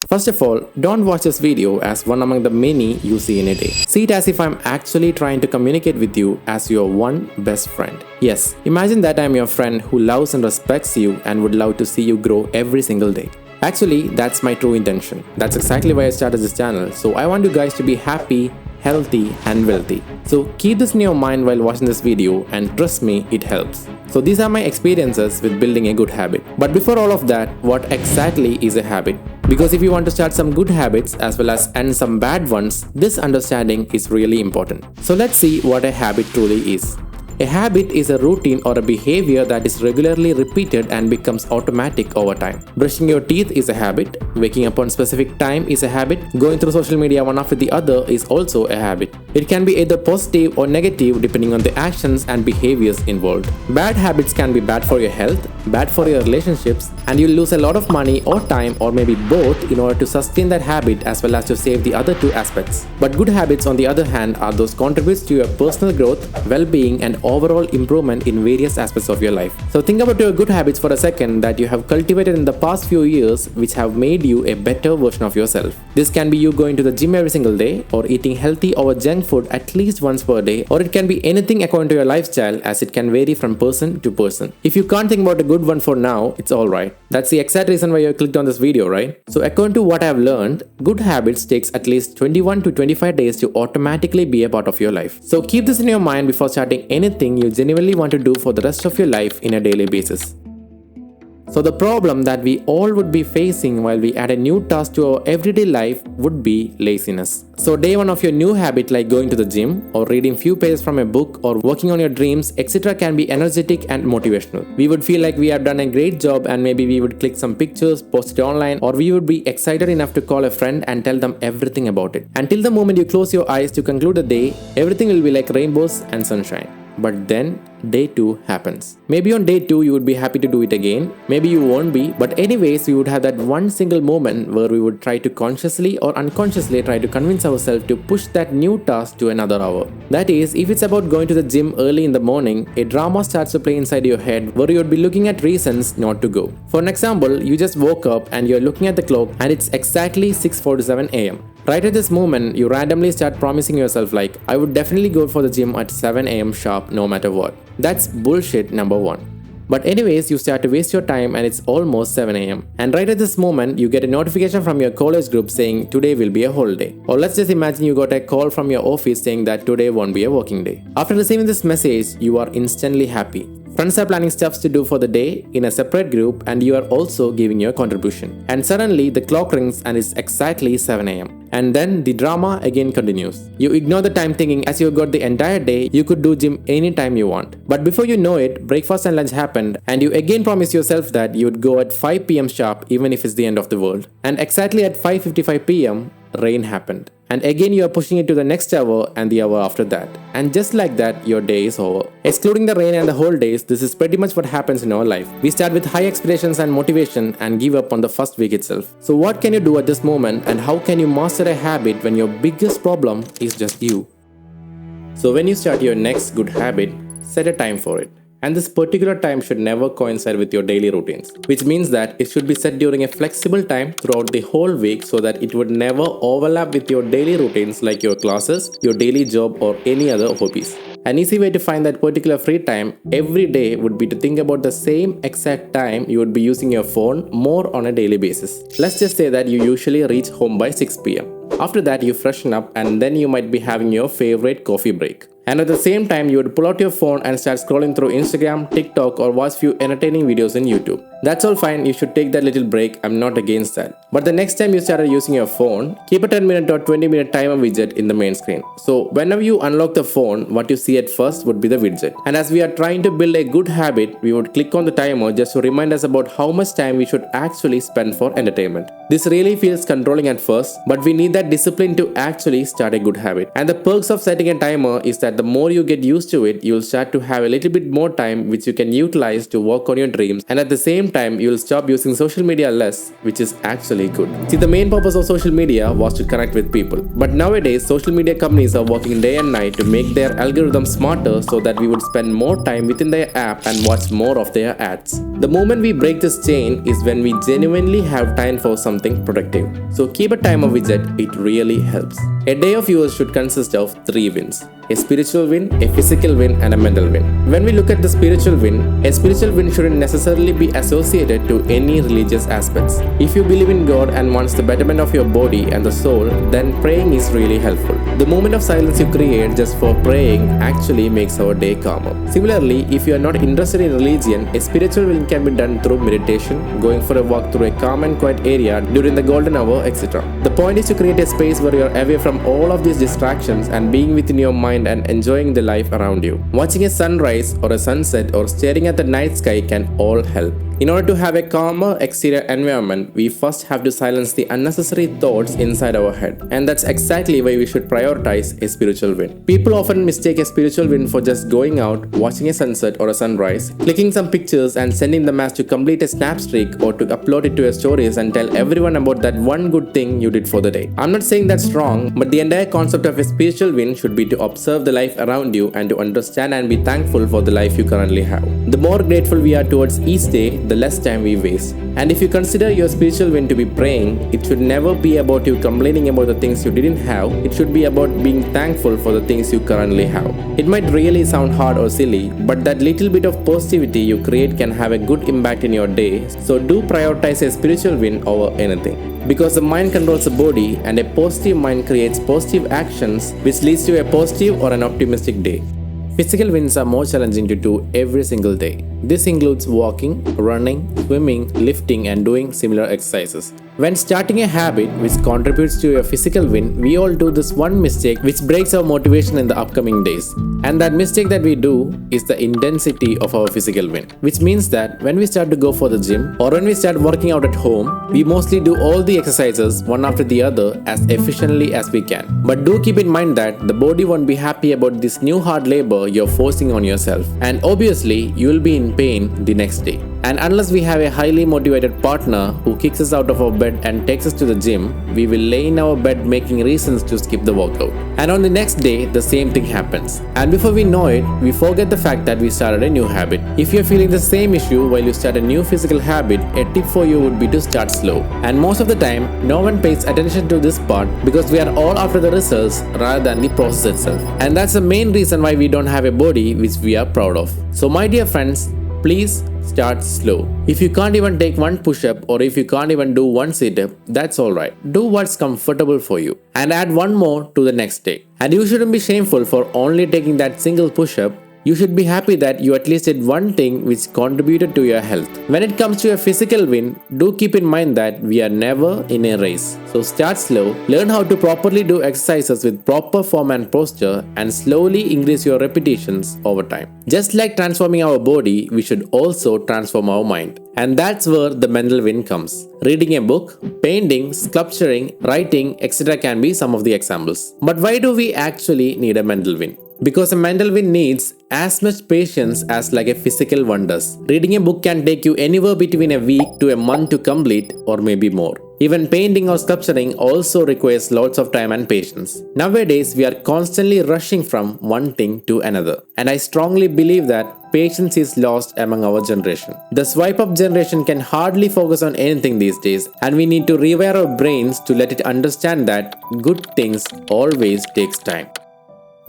First of all, don't watch this video as one among the many you see in a day. See it as if I'm actually trying to communicate with you as your one best friend. Yes, imagine that I'm your friend who loves and respects you and would love to see you grow every single day. Actually, that's my true intention. That's exactly why I started this channel. So I want you guys to be happy, healthy and wealthy. So keep this in your mind while watching this video, and trust me, it helps. So these are my experiences with building a good habit. But before all of that, what exactly is a habit? Because if you want to start some good habits as well as end some bad ones, this understanding is really important. So let's see what a habit truly is. A habit is a routine or a behavior that is regularly repeated and becomes automatic over time. Brushing your teeth is a habit. Waking up on specific time is a habit. Going through social media one after the other is also a habit. It can be either positive or negative depending on the actions and behaviors involved. Bad habits can be bad for your health, bad for your relationships, and you'll lose a lot of money or time or maybe both in order to sustain that habit as well as to save the other two aspects. But good habits on the other hand are those contributes to your personal growth, well-being and overall improvement in various aspects of your life. So think about your good habits for a second that you have cultivated in the past few years which have made you a better version of yourself. This can be you going to the gym every single day, or eating healthy over junk food at least once per day, or it can be anything according to your lifestyle, as it can vary from person to person. If you can't think about a good one for now, it's alright. That's the exact reason why you clicked on this video, right? So according to what I've learned, good habits takes at least 21 to 25 days to automatically be a part of your life. So keep this in your mind before starting anything you genuinely want to do for the rest of your life in a daily basis. So the problem that we all would be facing while we add a new task to our everyday life would be laziness. So day one of your new habit like going to the gym or reading few pages from a book or working on your dreams, etc. can be energetic and motivational. We would feel like we have done a great job, and maybe we would click some pictures, post it online, or we would be excited enough to call a friend and tell them everything about it. Until the moment you close your eyes to conclude the day, everything will be like rainbows and sunshine. But then day 2 happens. Maybe on day 2 you would be happy to do it again, maybe you won't be, but anyways we would have that one single moment where we would try to consciously or unconsciously try to convince ourselves to push that new task to another hour. That is, if it's about going to the gym early in the morning, a drama starts to play inside your head where you would be looking at reasons not to go. For an example, you just woke up and you're looking at the clock and it's exactly 6:47 am. Right at this moment, you randomly start promising yourself like, I would definitely go for the gym at 7 am sharp no matter what. That's bullshit number 1. But anyways, you start to waste your time and it's almost 7 am. And right at this moment, you get a notification from your college group saying today will be a holiday. Or let's just imagine you got a call from your office saying that today won't be a working day. After receiving this message, you are instantly happy. Friends are planning stuff to do for the day in a separate group, and you are also giving your contribution. And suddenly the clock rings and it's exactly 7 am. And then the drama again continues. You ignore the time thinking as you got the entire day, you could do gym anytime you want. But before you know it, breakfast and lunch happened, and you again promise yourself that you would go at 5 pm sharp even if it's the end of the world. And exactly at 5:55 pm, rain happened. And again you are pushing it to the next hour and the hour after that. And just like that, your day is over. Excluding the rain and the whole days, this is pretty much what happens in our life. We start with high expectations and motivation and give up on the first week itself. So what can you do at this moment, and how can you master a habit when your biggest problem is just you? So when you start your next good habit, set a time for it. And this particular time should never coincide with your daily routines, which means that it should be set during a flexible time throughout the whole week so that it would never overlap with your daily routines like your classes, your daily job or any other hobbies. An easy way to find that particular free time every day would be to think about the same exact time you would be using your phone more on a daily basis. Let's just say that you usually reach home by 6 pm. After that you freshen up and then you might be having your favorite coffee break. And at the same time, you would pull out your phone and start scrolling through Instagram, TikTok or watch few entertaining videos in YouTube. That's all fine, you should take that little break, I'm not against that. But the next time you started using your phone, keep a 10-minute or 20-minute timer widget in the main screen. So whenever you unlock the phone, what you see at first would be the widget. And as we are trying to build a good habit, we would click on the timer just to remind us about how much time we should actually spend for entertainment. This really feels controlling at first, but we need that discipline to actually start a good habit. And the perks of setting a timer is that the more you get used to it, you'll start to have a little bit more time which you can utilize to work on your dreams, and at the same same time, you will stop using social media less, which is actually good. See, the main purpose of social media was to connect with people. But nowadays, social media companies are working day and night to make their algorithms smarter so that we would spend more time within their app and watch more of their ads. The moment we break this chain is when we genuinely have time for something productive. So keep a timer widget, it really helps. A day of yours should consist of 3 wins: a spiritual win, a physical win, and a mental win. When we look at the spiritual win, a spiritual win shouldn't necessarily be associated to any religious aspects. If you believe in God and wants the betterment of your body and the soul, then praying is really helpful. The moment of silence you create just for praying actually makes our day calmer. Similarly, if you are not interested in religion, a spiritual win can be done through meditation, going for a walk through a calm and quiet area during the golden hour, etc. The point is to create a space where you are away from all of these distractions and being within your mind and enjoying the life around you. Watching a sunrise or a sunset or staring at the night sky can all help. In order to have a calmer exterior environment, we first have to silence the unnecessary thoughts inside our head. And that's exactly why we should prioritize a spiritual win. People often mistake a spiritual win for just going out, watching a sunset or a sunrise, clicking some pictures and sending them as to complete a snap streak or to upload it to your stories and tell everyone about that one good thing you did for the day. I'm not saying that's wrong, but the entire concept of a spiritual win should be to observe the life around you and to understand and be thankful for the life you currently have. The more grateful we are towards each day, the less time we waste. And if you consider your spiritual win to be praying, it should never be about you complaining about the things you didn't have. It should be about being thankful for the things you currently have. It might really sound hard or silly, but that little bit of positivity you create can have a good impact in your day. So do prioritize a spiritual win over anything. Because the mind controls the body, and a positive mind creates positive actions, which leads to a positive or an optimistic day. Physical wins are more challenging to do every single day. This includes walking, running, swimming, lifting, and doing similar exercises. When starting a habit which contributes to your physical win, we all do this one mistake which breaks our motivation in the upcoming days. And that mistake that we do is the intensity of our physical win. Which means that when we start to go for the gym or when we start working out at home, we mostly do all the exercises one after the other as efficiently as we can. But do keep in mind that the body won't be happy about this new hard labor you're forcing on yourself. And obviously, you will be in pain the next day. And unless we have a highly motivated partner who kicks us out of our bed and takes us to the gym, we will lay in our bed making reasons to skip the workout. And on the next day, the same thing happens. And before we know it, we forget the fact that we started a new habit. If you're feeling the same issue while you start a new physical habit, a tip for you would be to start slow. And most of the time, no one pays attention to this part because we are all after the results rather than the process itself. And that's the main reason why we don't have a body which we are proud of. So my dear friends, please start slow. If you can't even take one push-up or if you can't even do one sit-up, that's alright. Do what's comfortable for you and add one more to the next day. And you shouldn't be shameful for only taking that single push-up. You should be happy that you at least did one thing which contributed to your health. When it comes to a physical win, do keep in mind that we are never in a race. So start slow, learn how to properly do exercises with proper form and posture, and slowly increase your repetitions over time. Just like transforming our body, we should also transform our mind. And that's where the mental win comes. Reading a book, painting, sculpturing, writing, etc. can be some of the examples. But why do we actually need a mental win? Because a mental win needs as much patience as like a physical one does. Reading a book can take you anywhere between a week to a month to complete, or maybe more. Even painting or sculpturing also requires lots of time and patience. Nowadays, we are constantly rushing from one thing to another. And I strongly believe that patience is lost among our generation. The swipe up generation can hardly focus on anything these days, and we need to rewire our brains to let it understand that good things always takes time.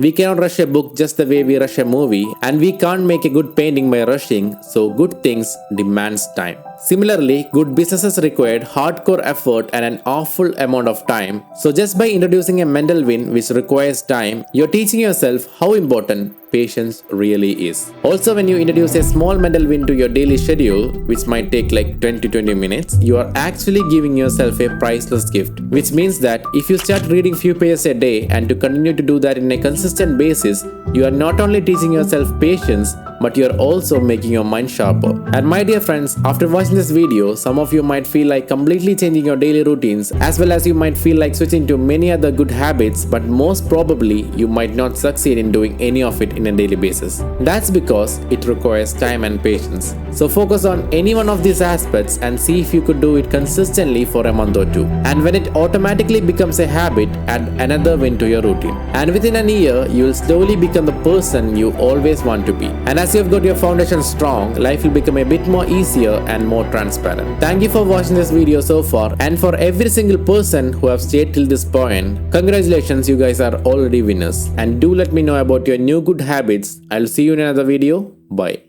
We cannot rush a book just the way we rush a movie, and we can't make a good painting by rushing, so good things demands time. Similarly, good businesses required hardcore effort and an awful amount of time. So just by introducing a mental win which requires time, you're teaching yourself how important patience really is. Also, when you introduce a small mental win to your daily schedule, which might take like 10 to 20 minutes, you are actually giving yourself a priceless gift. Which means that if you start reading few pages a day and to continue to do that in a consistent basis, you are not only teaching yourself patience, but you're also making your mind sharper. And my dear friends, after watching this video, some of you might feel like completely changing your daily routines, as well as you might feel like switching to many other good habits, but most probably you might not succeed in doing any of it in a daily basis. That's because it requires time and patience. So focus on any one of these aspects and see if you could do it consistently for a month or two. And when it automatically becomes a habit, add another win to your routine. And within a year, you will slowly become the person you always want to be. And as you've got your foundation strong, life will become a bit more easier and more transparent. Thank you for watching this video so far, and for every single person who have stayed till this point, congratulations, you guys are already winners. And do let me know about your new good habits. I'll see you in another video. Bye.